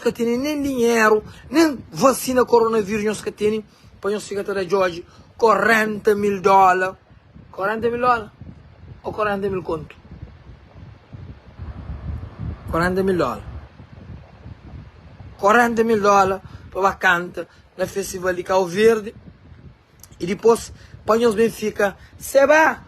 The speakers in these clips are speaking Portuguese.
que tem nem dinheiro, nem vacina coronavírus que tem, para nós ficar até Jorge, $40.000. $40.000? Ou 40.000 conto? $40.000. $40.000 para vacante na Festival de Cabo Verde. E depois, para nós Benfica, Seba,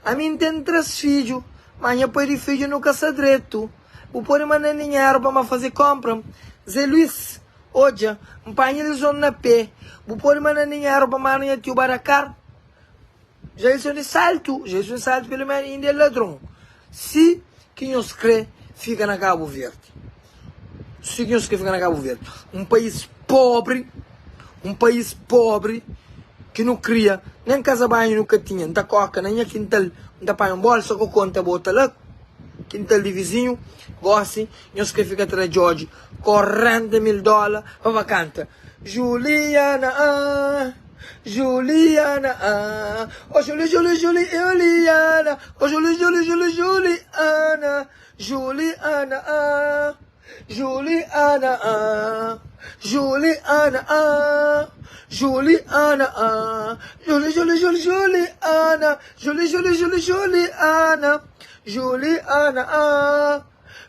a mim tem 3 filhos, mas eu pedi filho no caçadreto. Vou pôr mandar dinheiro para fazer compra. Zé Luiz, hoje, um painho de zona na pé. Vou pôr mandar dinheiro para mandar tio Baracar. Já é um salto pelo menos ainda é ladrão. Se quem nos crê, fica na Cabo Verde. Se quem nos crê, fica na Cabo Verde. Um país pobre, que não cria, nem casa banho nunca tinha, não tá coca, nem a quintal, não tá pai um bolsa, com conta, bota lá, quintal de vizinho, gosta, nós que fica atrás de Jorge, $40.000 para vacante. Juliana, oh Juliana, oh Juliana,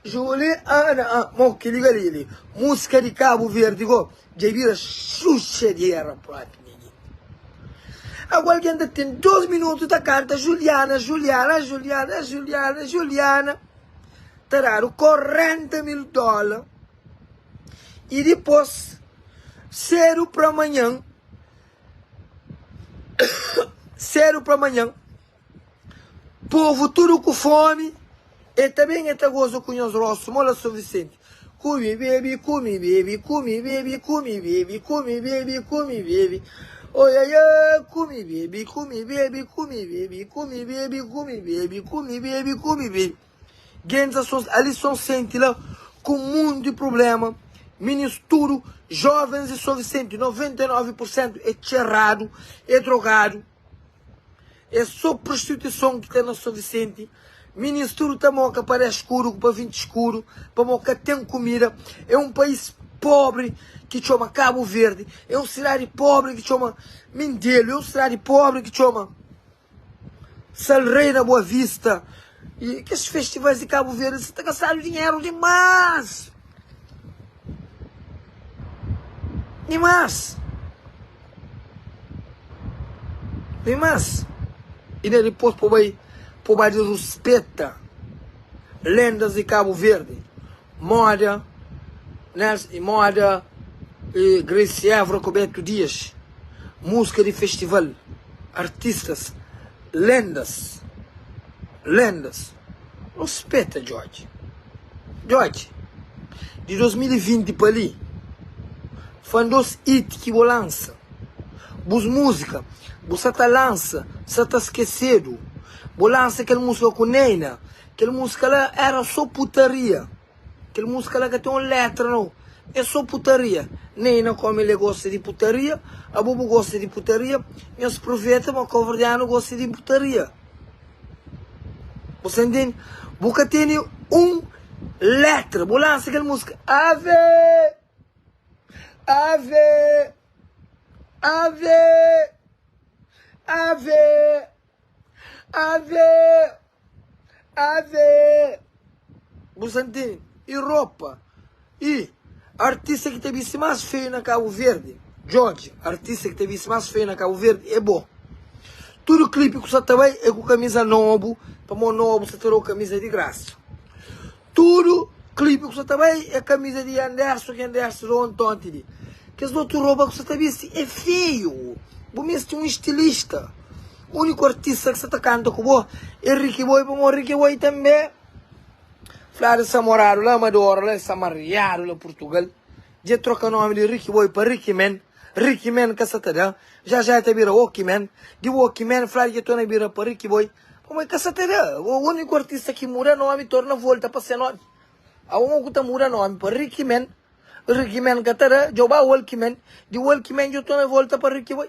Juliana, mo que liga ali, música de Cabo Verde, go, já vira xuxa de era própria. Agora que ainda tem 2 minutos da canta Juliana, tararam $40.000 e depois, cedo para amanhã, povo tudo com fome, e também está gozo com os rostos, mola suficiente. Come baby. Oh yeah yeah, come baby. Ali são sente lá com muito problema. Ministro, jovens e suficiente, 99% é cerrado, é drogado. É só prostituição que tem no suficiente. Ministro tá moca para escuro, para 20 escuro, para moca tem comida. É um país pobre que chama Cabo Verde. É uma cidade pobre que chama Mindelo. É uma cidade pobre que chama Salreira Boa Vista. E que esses festivais de Cabo Verde, você está gastando dinheiro demais. E depois por aí respeita lendas de Cabo Verde, moda, Gracie Évora, Roberto Dias, música de festival, artistas, lendas, respeita Jorge, de 2020 para ali, foi 2 hits que vou lançar, bus música, você tá lança, você tá esquecido. Vou lançar aquela música com Neina. Aquela música lá era só putaria. Aquela música lá que tem uma letra, não. É só putaria. Neina, como ele gosta de putaria, a Bubu gosta de putaria, e os profetas, mas o covardiano gosta de putaria. Você entende? Porque tem letra. Vou lançar aquela música. Ave. Você entende? E roupa. E artista que te visse mais feio na Cabo Verde, Jorge, artista que te visse mais feio na Cabo Verde, é bom. Tudo clipe que você também é com camisa novo, para o novo você tirou camisa de graça. Tudo clipe que você também é camisa de Anderson, que Anderson não tonte. Que as outras roupas que você te visse é feio. Você é um estilista. O único artista que você está cantando com você é Ricky Boy, para o Ricky Boy também. Flávio Samoraro, lá Amador, lá Samariado, lá Portugal. Já troca o nome de Ricky Boy para Ricky Man. Ricky Man, que você está já te vira Walkie Man. De Walkie Man, Flávio que tu não vira para Ricky Boy. Mas que você está o único artista que muda nome, torna volta para ser nome. A um que está muda nome para Ricky Man. Ricky Man que está joba Walkie Man. De Walkie Man, eu estou na volta para Ricky Boy.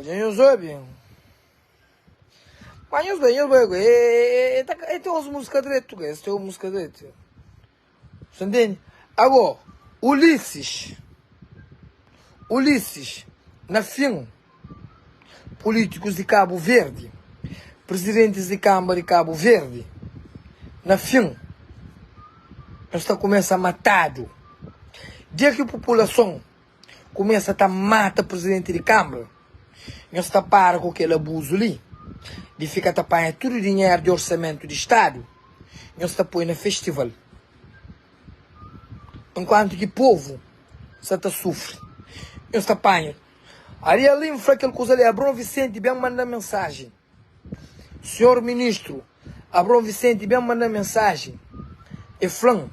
Já não sabe. Mas eu bem, tem umas músicas direito, esse tem uma música direito. Você entende? Agora, Ulisses, na fim, políticos de Cabo Verde, presidentes de Câmara de Cabo Verde, na fim, nós está começa a matar. Dia que a população começa a estar mata presidente de Câmara, nós está para com aquele abuso ali, de ficar tapando todo o dinheiro de orçamento de Estado, nós está põe no festival. Enquanto que o povo só está sofre. Nós está apanha. Ali ali foi aquele coisa ali, Abrão Vicente bem manda mensagem. Senhor Ministro, Abrão Vicente bem manda mensagem. E flan,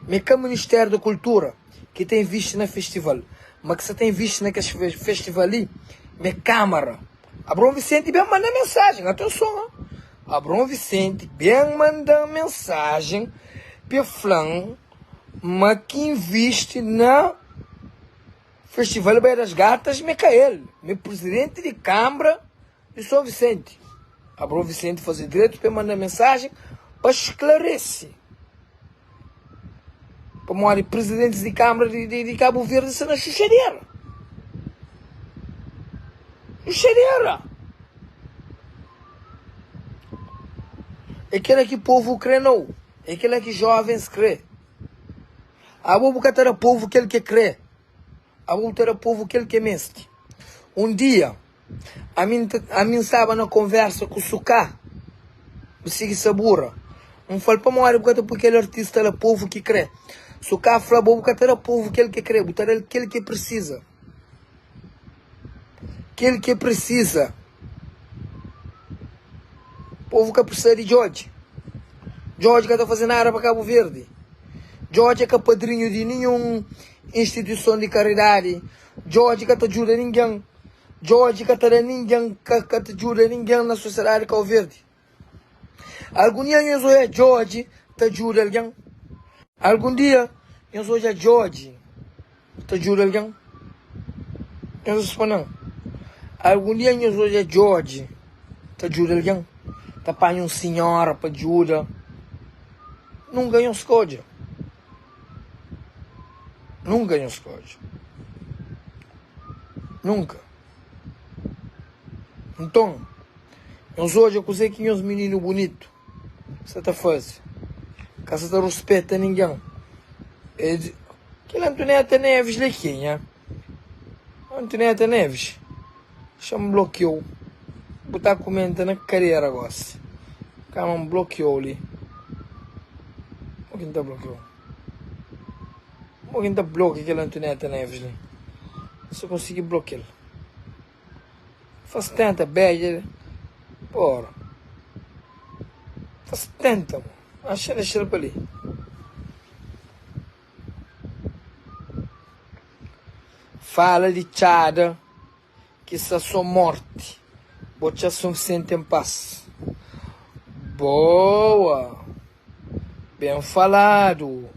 me que o Ministério da Cultura, que tem visto na festival, mas que você tem visto naquele festival ali, me Câmara. Abrão Vicente bem manda mensagem, atenção. Abrão Vicente bem manda mensagem para flan, mas que investe na Festival Baía das Gatas, Micael, meu presidente de Câmara de São Vicente. Abrão Vicente fazer direito para mandar mensagem para esclarecer. Para morar presidentes de Câmara de Cabo Verde, isso na chuchadeira. Chuchadeira. É aquele que o povo crê não. É aquele que jovens crê. A boca terá povo aquele que crê. A boca terá povo aquele que mestre. Um dia, a mim estava na conversa com o Sucá, o Sigui Sabura. Não falo para morar porque aquele artista é povo que crê. Sucá fala, boca terá povo aquele que crê. Botar aquele que precisa. Aquele que precisa. Povo que precisa de Jorge. Jorge que está fazendo nada para Cabo Verde. Jorge que é padrinho de nenhuma instituição de caridade. Jorge que te ajuda ninguém. Jorge que te dá ninguém, que te ajuda ninguém na sociedade de Cabo Verde. Algum dia eu sou Jorge te ajuda alguém. Algum dia eu sou Jorge te ajuda alguém. Eu sou não. Algum dia eu sou Jorge te ajuda alguém. Te apanha um senhor para ajuda. Não ganha escolha. Nunca ganhou escolha. Nunca. Então, eu hoje acusei que os meninos bonitos. Você está fazendo. Que você não respeita ninguém. Aquele Antonieta Neves lá aqui, né? Antonieta Neves. Chama bloqueou. Botar comenta na carreira agora. Calma, bloqueou ali. Quem está bloqueou? Quem está bloqueando aquele Antonieta Neves ali? Se eu conseguir bloqueá-lo. Faz tanta beijo. Porra. Faz tanta, mano. Deixa ele para ali. Fala de Tchada. Que isso é sua morte. Bote São Vicente em paz. Boa. Bem falado.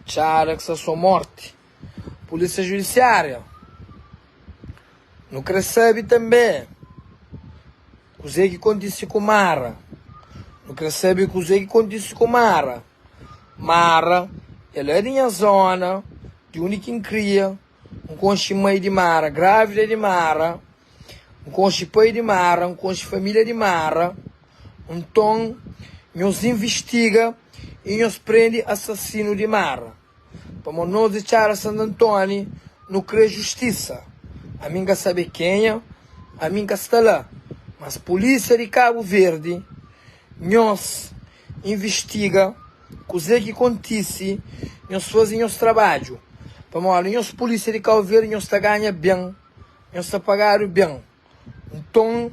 Tchada, que isso é sua morte. Polícia Judiciária. Não recebe também. Cusei que acontece com Mara. Não recebe cusei que acontece com Mara. Mara, ela é da minha zona, de onde quem cria, um conche mãe de Mara, grávida de Mara, um conche pai de Mara, um conche família de Mara. Então, nos investiga e nos prende assassino de Mara. Para nós deixar a Santo Antônio, não crê justiça. A mim quer saber quem é, a mim quer estar lá. Mas a polícia de Cabo Verde, nós investiga, coisa que acontece, nós fazemos nosso trabalho. Para nós polícia de Cabo Verde, nós está ganhando bem, nós está pagando bem. Então,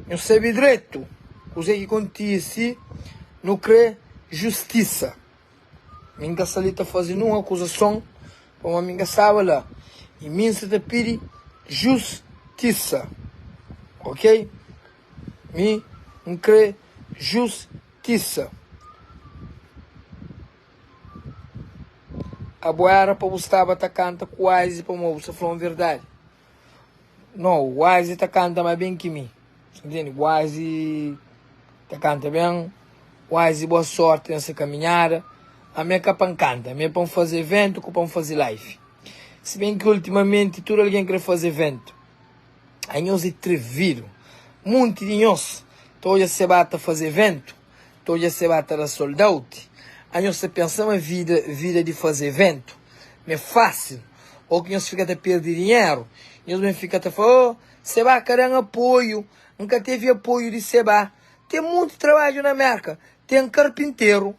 nós sabemos direito, coisa que acontece, não crê justiça. Mim quer saber está fazendo uma acusação, para mim quer saber lá. E mim se te pede justiça. Ok? Me não crê justiça. A boiara para você estava atacando quase para você falar a verdade. Não, o Wise tá canta mais bem que mim. Entende? O Wise tá canta bem. O Wise, boa sorte nessa caminhada. A minha capa canta. A minha para fazer evento, para fazer live. Se bem que ultimamente tudo alguém quer fazer evento. Aí nós atreviram. Muito de nós. Toda se bata fazer evento. Toda se bata da sold out. Aí nós pensamos a vida de fazer evento. Não é fácil. Ou que nós fica a perder dinheiro. Nós não fica a falar, oh, Seba quer apoio. Nunca teve apoio de Seba. Tem muito trabalho na marca. Tem carpinteiro.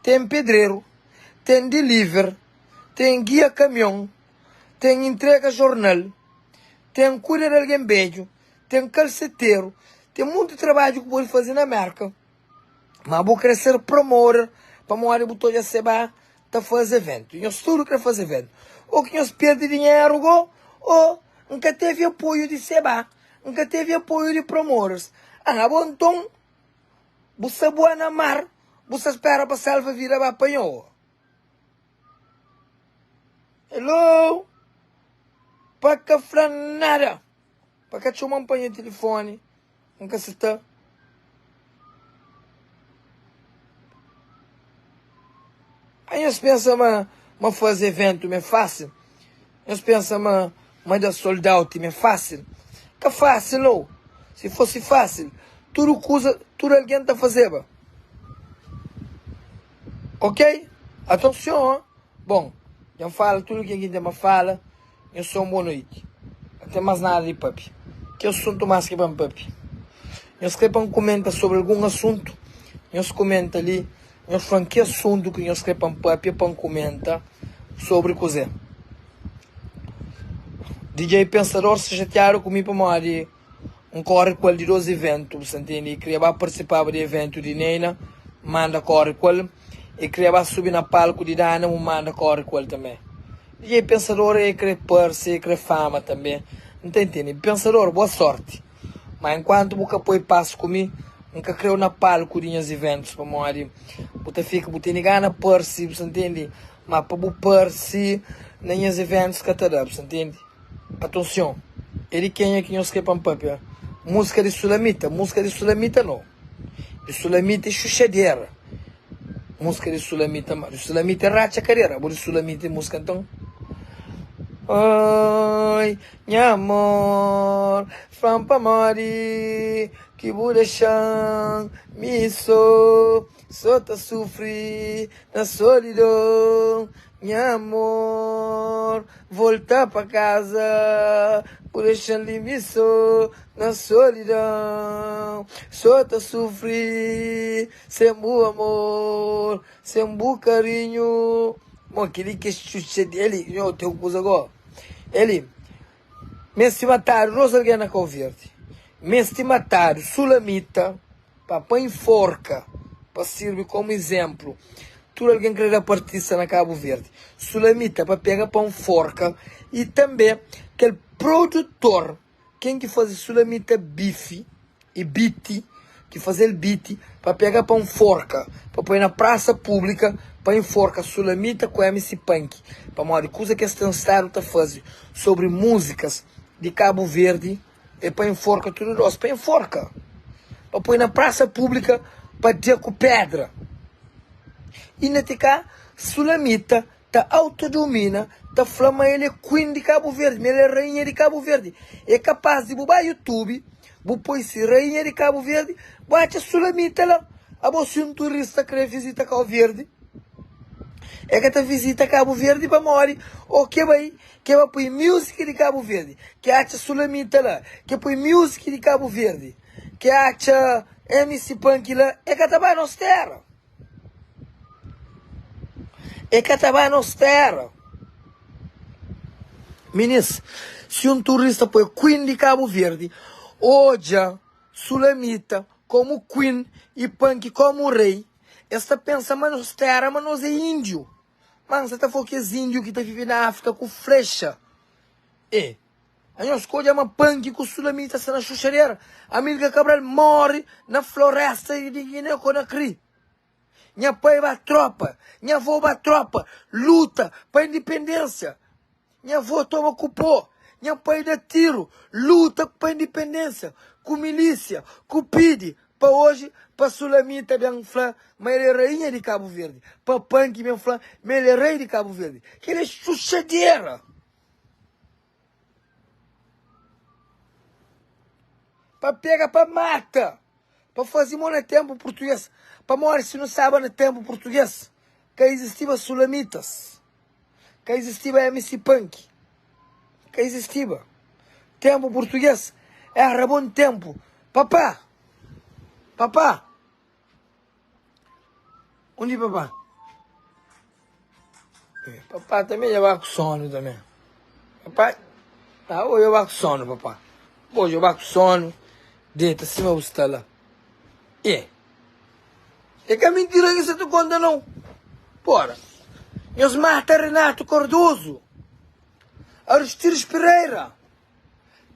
Tem pedreiro. Tem deliver. Tem guia caminhão. Tem entrega jornal. Tem cuida de alguém beijo. Tem calceteiro. Tem muito trabalho que pode fazer na marca. Mas vou crescer promover. Para morar botou a Seba tá fazer evento. E nós tudo quer fazer evento. Ou que nós perde dinheiro, ou nunca teve apoio de Seba. Nunca teve apoio de promotores. Ah, bom, então, você boa na mar, você espera para salva vir a apanhou. Hello? Para que falar nada. Para que chamar o telefone. Nunca se está. Aí nós pensamos, mas fazer evento é fácil. Nós pensamos, mas da sold out é fácil. Que fácil, não. Se fosse fácil, tudo alguém está fazendo. Ok? Atenção, hein? Bom, já falo tudo que alguém tem fala. Eu sou uma boa noite. Não tem mais nada de papi. Que assunto mais que para papi? Nós queremos comentar sobre algum assunto. Nós comenta ali. Nós falamos que assunto que nós queremos papi para comentar sobre coisa. DJ Pensador se chatearam comigo para morrer corre qual de 2 eventos, você entende? E queria participar do evento de Nena, manda corre qual. E queria subir na palco de Dana, manda corre qual também. DJ Pensador é querer perse, querer fama também. Não entende? Pensador, boa sorte. Mas enquanto nunca põe passo comigo, nunca creio na palco de meus eventos para morrer. Você fica, você nem gana perse, você entende? Mas para você perse, nem os eventos que te dá, você entende? Atenção, ele quem é que nós queremos papel? Música de Sulamita não. De Sulamita é chuchadeira. Música de Sulamita é racha carreira. De Sulamita é música então. Ai, minha amor, fampa mori, que burachan, me sou tá sofri na solidão. Minha amor, voltar pra casa, por deixar limiço na solidão. Só tá sofri, sem bu amor, sem bu carinho. Bom, aquele que chucha dele, eu tenho coisa agora. Ele, me estimatário, Rosargana Calverde, me estimatário, Sulamita, papai forca, para servir como exemplo. Tudo alguém que era partista na Cabo Verde. Sulamita para pegar pão forca. E também aquele produtor. Quem que faz Sulamita bife e beat. Que faz ele beat para pegar pão forca. Para pôr na praça pública. Para enforcar Sulamita com MC Punk. Para mostrar coisa que este estado está fazendo. Sobre músicas de Cabo Verde. E para enforcar tudo nosso. Para enforcar. Para pôr na praça pública. Para ter com pedra. E netica, Sulamita, tá autodomina, tá flama ele é queen de Cabo Verde, ele é rainha de Cabo Verde. É capaz de bubar YouTube, bupoi-se rainha de Cabo Verde, bate Sulamita lá. A você um turista que visita Cabo Verde, é que tá visita Cabo Verde para morrer, ou que vai pôr música de Cabo Verde, que acha Sulamita lá, que põe música de Cabo Verde, que acha MC Punk lá, é que tá vai nos terra. É que estava nos terra. Meninas, se um turista põe Queen de Cabo Verde, hoje, Sulamita, como Queen e Punk como rei, esta pensa, mas nos terra, mas nós é índio. Mas você está falando que é índio que está vivendo na África com flecha. E, aí nós escolhemos Punk com Sulamita, na chuchareira. A Milka Cabral morre na floresta de Guiné-Conakry. Minha pai vai tropa, minha avó vai tropa, luta para a independência. Minha avó toma cupô, Minha pai dá tiro, luta para a independência, com milícia, com PIDE, para hoje, para Sulamita, bem falar, mas ele é rainha de Cabo Verde. Para Punk, bem falar, mas ele é rei de Cabo Verde. Que ele é sucedeira. Para pegar, para mata. Para fazer no tempo português. Para morrer se não sabe no tempo português. Que existia Sulamitas. Que existia MC Punk. Que existia. Tempo português. Era bom tempo. Papá. Papá. Onde é papá? Papá também já vai com sono também. Papá. Ah, hoje eu vou com sono, papá. Hoje eu vou com sono. Deita acima do lá. É que a mentira que você te conta não. Bora. Eles matam Renato Cardoso, Aristides Pereira,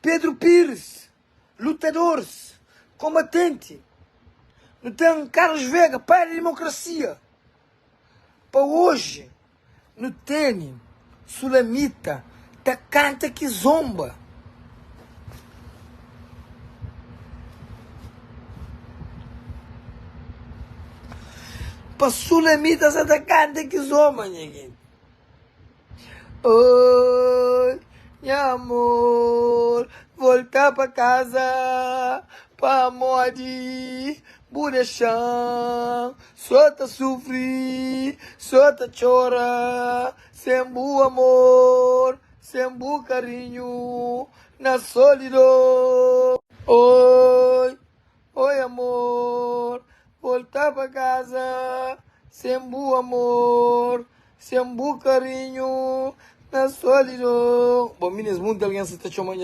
Pedro Pires, lutadores, combatente. Não tem Carlos Vega, pai da democracia. Para hoje, não tem Sulamita, tá canta que zomba. Para Sulamita, tá canta que zomba, ninguém. Oi, meu amor, voltar para casa, para morrer, Burechão, só tá sofrer, só tá chorar, sem bu amor, sem bu carinho, na solidão. Oi, oi amor, voltar para casa, sem bu amor, sem bu carinho, na solidão. Bom, meninas, muito alguém se está chamando